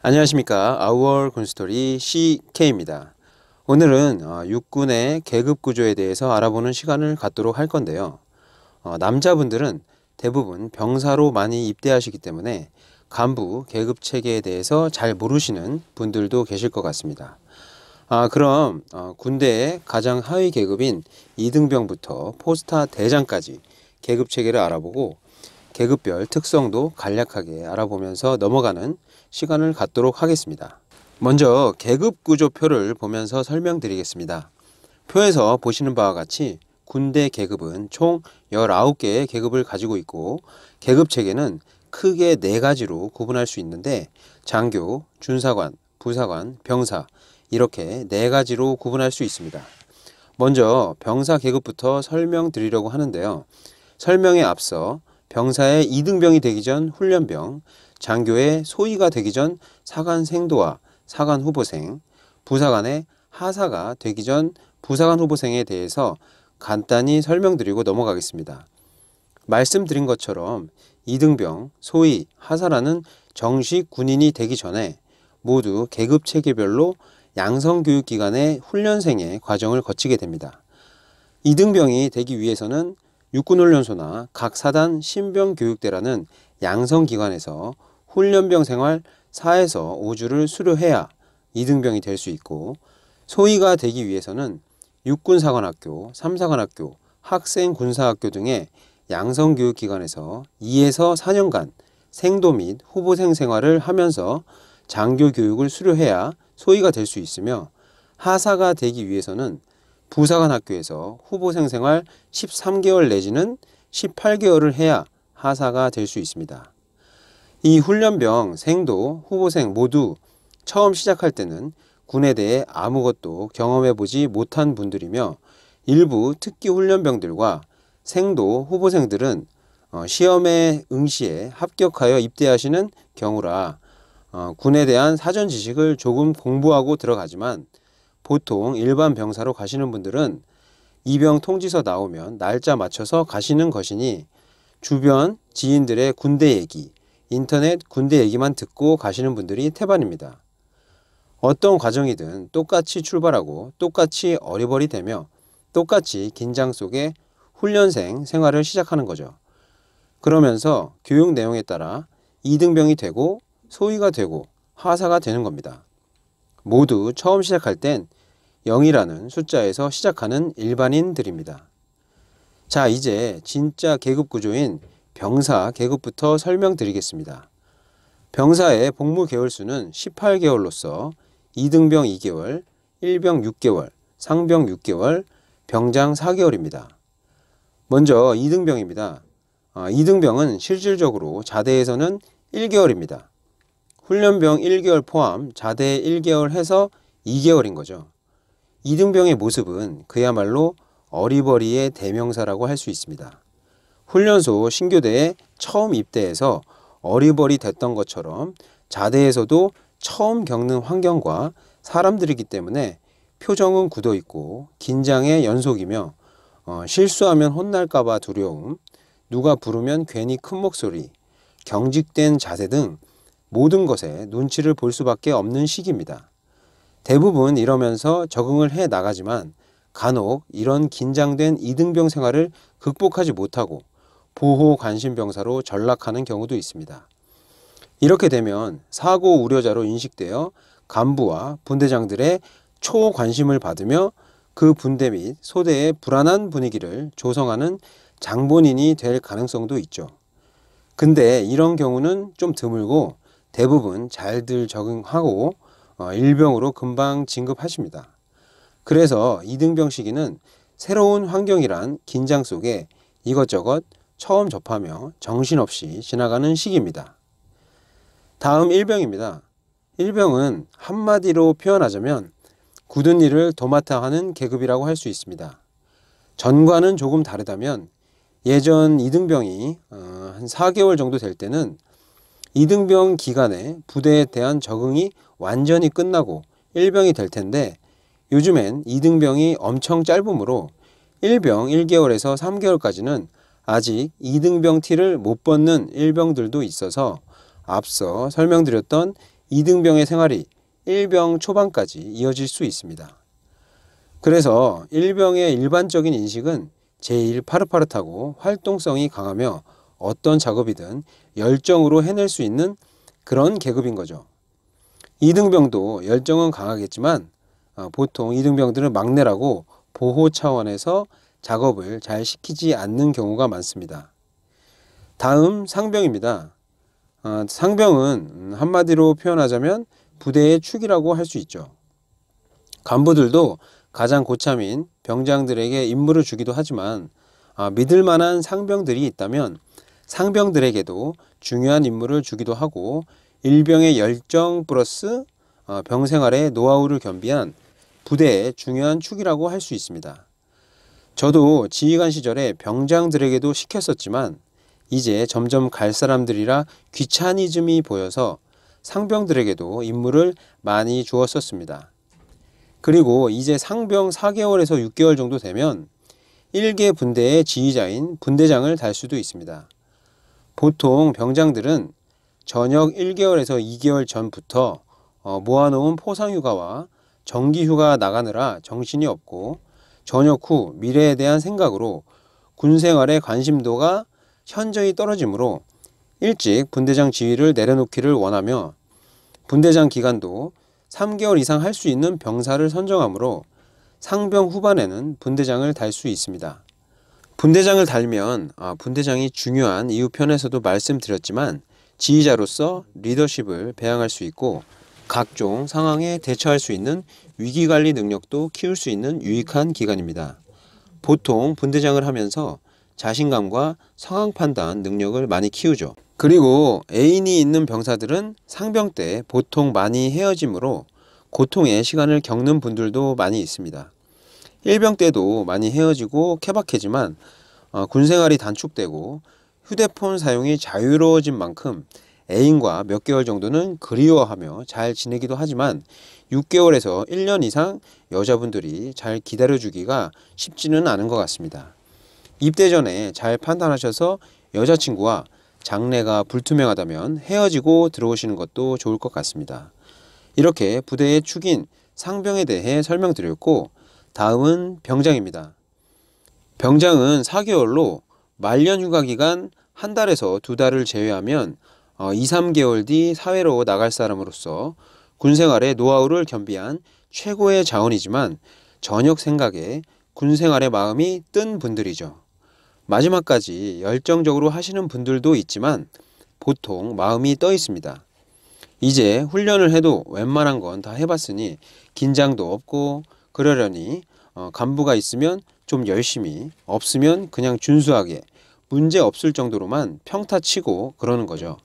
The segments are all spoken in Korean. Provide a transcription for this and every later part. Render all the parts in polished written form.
안녕하십니까. 아우얼 군스토리 CK입니다. 오늘은 육군의 계급 구조에 대해서 알아보는 시간을 갖도록 할 건데요. 남자분들은 대부분 병사로 많이 입대하시기 때문에 간부 계급 체계에 대해서 잘 모르시는 분들도 계실 것 같습니다. 그럼 군대의 가장 하위 계급인 이등병부터 포스타 대장까지 계급 체계를 알아보고 계급별 특성도 간략하게 알아보면서 넘어가는 시간을 갖도록 하겠습니다. 먼저 계급 구조표를 보면서 설명드리겠습니다. 표에서 보시는 바와 같이 군대 계급은 총 19개의 계급을 가지고 있고 계급 체계는 크게 4가지로 구분할 수 있는데 장교, 준사관, 부사관, 병사 이렇게 4가지로 구분할 수 있습니다. 먼저 병사 계급부터 설명드리려고 하는데요. 설명에 앞서 병사의 이등병이 되기 전 훈련병, 장교의 소위가 되기 전 사관 생도와 사관 후보생, 부사관의 하사가 되기 전 부사관 후보생에 대해서 간단히 설명드리고 넘어가겠습니다. 말씀드린 것처럼 이등병, 소위, 하사라는 정식 군인이 되기 전에 모두 계급 체계별로 양성교육기관의 훈련생의 과정을 거치게 됩니다. 이등병이 되기 위해서는 육군훈련소나 각 사단 신병교육대라는 양성기관에서 훈련병 생활 4에서 5주를 수료해야 이등병이 될 수 있고, 소위가 되기 위해서는 육군사관학교, 삼사관학교, 학생군사학교 등의 양성교육기관에서 2에서 4년간 생도 및 후보생 생활을 하면서 장교교육을 수료해야 소위가 될 수 있으며, 하사가 되기 위해서는 부사관 학교에서 후보생 생활 13개월 내지는 18개월을 해야 하사가 될 수 있습니다. 이 훈련병, 생도, 후보생 모두 처음 시작할 때는 군에 대해 아무것도 경험해보지 못한 분들이며 일부 특기 훈련병들과 생도, 후보생들은 시험에 응시에 합격하여 입대하시는 경우라 군에 대한 사전 지식을 조금 공부하고 들어가지만 보통 일반 병사로 가시는 분들은 입영 통지서 나오면 날짜 맞춰서 가시는 것이니 주변 지인들의 군대 얘기, 인터넷 군대 얘기만 듣고 가시는 분들이 태반입니다. 어떤 과정이든 똑같이 출발하고 똑같이 어리버리되며 똑같이 긴장 속에 훈련생 생활을 시작하는 거죠. 그러면서 교육 내용에 따라 이등병이 되고 소위가 되고 하사가 되는 겁니다. 모두 처음 시작할 땐 0이라는 숫자에서 시작하는 일반인들입니다. 자, 이제 진짜 계급 구조인 병사 계급부터 설명드리겠습니다. 병사의 복무 개월수는 18개월로서 이등병 2개월, 일병 6개월, 상병 6개월, 병장 4개월입니다. 먼저 이등병입니다. 이등병은 실질적으로 자대에서는 1개월입니다. 훈련병 1개월 포함 자대 1개월 해서 2개월인 거죠. 이등병의 모습은 그야말로 어리버리의 대명사라고 할 수 있습니다. 훈련소 신교대에 처음 입대해서 어리버리 됐던 것처럼 자대에서도 처음 겪는 환경과 사람들이기 때문에 표정은 굳어 있고 긴장의 연속이며 실수하면 혼날까봐 두려움, 누가 부르면 괜히 큰 목소리, 경직된 자세 등 모든 것에 눈치를 볼 수밖에 없는 시기입니다. 대부분 이러면서 적응을 해 나가지만 간혹 이런 긴장된 이등병 생활을 극복하지 못하고 보호 관심병사로 전락하는 경우도 있습니다. 이렇게 되면 사고 우려자로 인식되어 간부와 분대장들의 초관심을 받으며 그 분대 및 소대의 불안한 분위기를 조성하는 장본인이 될 가능성도 있죠. 근데 이런 경우는 좀 드물고 대부분 잘들 적응하고 일병으로 금방 진급하십니다. 그래서 이등병 시기는 새로운 환경이란 긴장 속에 이것저것 처음 접하며 정신없이 지나가는 시기입니다. 다음 일병입니다. 일병은 한마디로 표현하자면 굳은 일을 도맡아 하는 계급이라고 할 수 있습니다. 전과는 조금 다르다면 예전 이등병이 한 4개월 정도 될 때는 이등병 기간에 부대에 대한 적응이 완전히 끝나고 일병이 될 텐데 요즘엔 이등병이 엄청 짧으므로 일병 1개월에서 3개월까지는 아직 이등병 티를 못 벗는 일병들도 있어서 앞서 설명드렸던 2등병의 생활이 1병 초반까지 이어질 수 있습니다. 그래서 1병의 일반적인 인식은 제일 파릇파릇하고 활동성이 강하며 어떤 작업이든 열정으로 해낼 수 있는 그런 계급인 거죠. 2등병도 열정은 강하겠지만 보통 2등병들은 막내라고 보호 차원에서 작업을 잘 시키지 않는 경우가 많습니다. 다음 상병입니다. 상병은 한마디로 표현하자면 부대의 축이라고 할 수 있죠. 간부들도 가장 고참인 병장들에게 임무를 주기도 하지만 믿을 만한 상병들이 있다면 상병들에게도 중요한 임무를 주기도 하고 일병의 열정 플러스 병생활의 노하우를 겸비한 부대의 중요한 축이라고 할 수 있습니다. 저도 지휘관 시절에 병장들에게도 시켰었지만 이제 점점 갈 사람들이라 귀차니즘이 보여서 상병들에게도 임무를 많이 주었었습니다. 그리고 이제 상병 4개월에서 6개월 정도 되면 1개 분대의 지휘자인 분대장을 달 수도 있습니다. 보통 병장들은 전역 1개월에서 2개월 전부터 모아놓은 포상휴가와 정기휴가 나가느라 정신이 없고 전역 후 미래에 대한 생각으로 군생활에 관심도가 현저히 떨어지므로 일찍 분대장 지위를 내려놓기를 원하며 분대장 기간도 3개월 이상 할 수 있는 병사를 선정하므로 상병 후반에는 분대장을 달 수 있습니다. 분대장을 달면 분대장이 중요한 이유 편에서도 말씀드렸지만 지휘자로서 리더십을 배양할 수 있고 각종 상황에 대처할 수 있는 위기관리 능력도 키울 수 있는 유익한 기간입니다. 보통 분대장을 하면서 자신감과 상황 판단 능력을 많이 키우죠. 그리고 애인이 있는 병사들은 상병 때 보통 많이 헤어지므로 고통의 시간을 겪는 분들도 많이 있습니다. 1병 때도 많이 헤어지고 케바케지만 군생활이 단축되고 휴대폰 사용이 자유로워진 만큼 애인과 몇 개월 정도는 그리워하며 잘 지내기도 하지만 6개월에서 1년 이상 여자분들이 잘 기다려주기가 쉽지는 않은 것 같습니다. 입대 전에 잘 판단하셔서 여자친구와 장래가 불투명하다면 헤어지고 들어오시는 것도 좋을 것 같습니다. 이렇게 부대의 축인 상병에 대해 설명드렸고 다음은 병장입니다. 병장은 4개월로 말년휴가 기간 한 달에서 2달을 제외하면 2, 3개월 뒤 사회로 나갈 사람으로서 군생활의 노하우를 겸비한 최고의 자원이지만 전역 생각에 군생활의 마음이 뜬 분들이죠. 마지막까지 열정적으로 하시는 분들도 있지만 보통 마음이 떠 있습니다. 이제 훈련을 해도 웬만한 건 다 해봤으니 긴장도 없고 그러려니 간부가 있으면 좀 열심히, 없으면 그냥 준수하게 문제 없을 정도로만 평타 치고 그러는 거죠.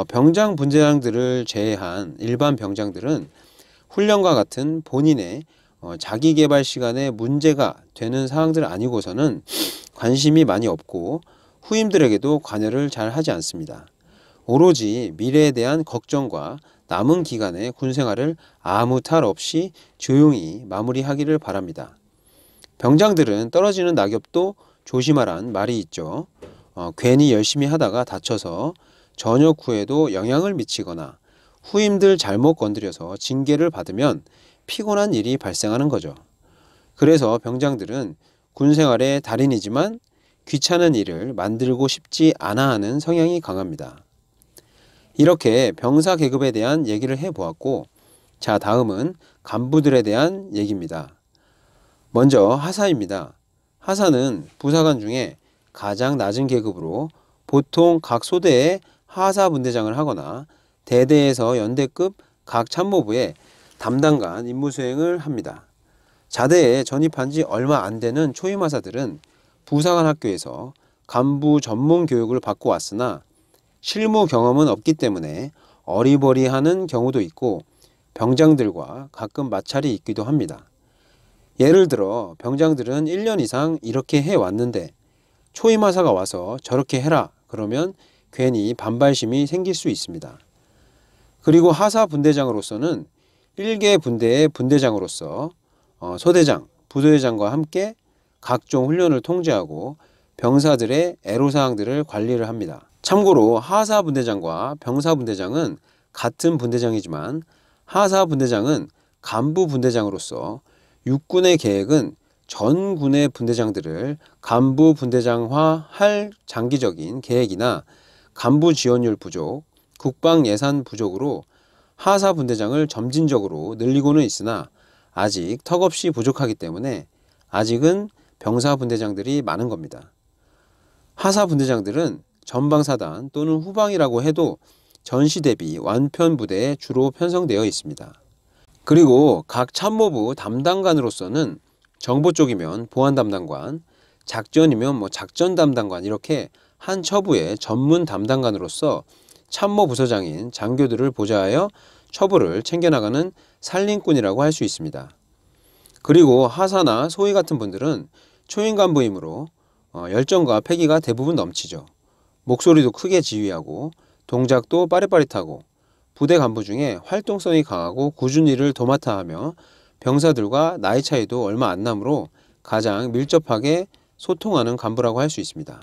병장 분대장들을 제외한 일반 병장들은 훈련과 같은 본인의 자기개발 시간에 문제가 되는 사항들 아니고서는 관심이 많이 없고 후임들에게도 관여를 잘 하지 않습니다. 오로지 미래에 대한 걱정과 남은 기간의 군생활을 아무 탈 없이 조용히 마무리하기를 바랍니다. 병장들은 떨어지는 낙엽도 조심하란 말이 있죠. 괜히 열심히 하다가 다쳐서 전역 후에도 영향을 미치거나 후임들 잘못 건드려서 징계를 받으면 피곤한 일이 발생하는 거죠. 그래서 병장들은 군생활의 달인이지만 귀찮은 일을 만들고 싶지 않아 하는 성향이 강합니다. 이렇게 병사 계급에 대한 얘기를 해보았고 자 다음은 간부들에 대한 얘기입니다. 먼저 하사입니다. 하사는 부사관 중에 가장 낮은 계급으로 보통 각 소대에 하사분대장을 하거나 대대에서 연대급 각 참모부에 담당관 임무 수행을 합니다. 자대에 전입한 지 얼마 안 되는 초임하사들은 부사관 학교에서 간부 전문 교육을 받고 왔으나 실무 경험은 없기 때문에 어리버리하는 경우도 있고 병장들과 가끔 마찰이 있기도 합니다. 예를 들어 병장들은 1년 이상 이렇게 해왔는데 초임하사가 와서 저렇게 해라 그러면 괜히 반발심이 생길 수 있습니다. 그리고 하사 분대장으로서는 1개 분대의 분대장으로서 소대장, 부대장과 함께 각종 훈련을 통제하고 병사들의 애로사항들을 관리를 합니다. 참고로 하사 분대장과 병사 분대장은 같은 분대장이지만 하사 분대장은 간부 분대장으로서 육군의 계획은 전 군의 분대장들을 간부 분대장화할 장기적인 계획이나 간부 지원율 부족, 국방 예산 부족으로 하사 분대장을 점진적으로 늘리고는 있으나 아직 턱없이 부족하기 때문에 아직은 병사 분대장들이 많은 겁니다. 하사 분대장들은 전방사단 또는 후방이라고 해도 전시 대비 완편 부대에 주로 편성되어 있습니다. 그리고 각 참모부 담당관으로서는 정보 쪽이면 보안 담당관, 작전이면 작전 담당관 이렇게 한 처부의 전문 담당관으로서 참모 부서장인 장교들을 보좌하여 처부를 챙겨나가는 살림꾼이라고 할 수 있습니다. 그리고 하사나 소위 같은 분들은 초임 간부이므로 열정과 패기가 대부분 넘치죠. 목소리도 크게 지휘하고 동작도 빠릿빠릿하고 부대 간부 중에 활동성이 강하고 꾸준히 일을 도맡아 하며 병사들과 나이 차이도 얼마 안 나므로 가장 밀접하게 소통하는 간부라고 할 수 있습니다.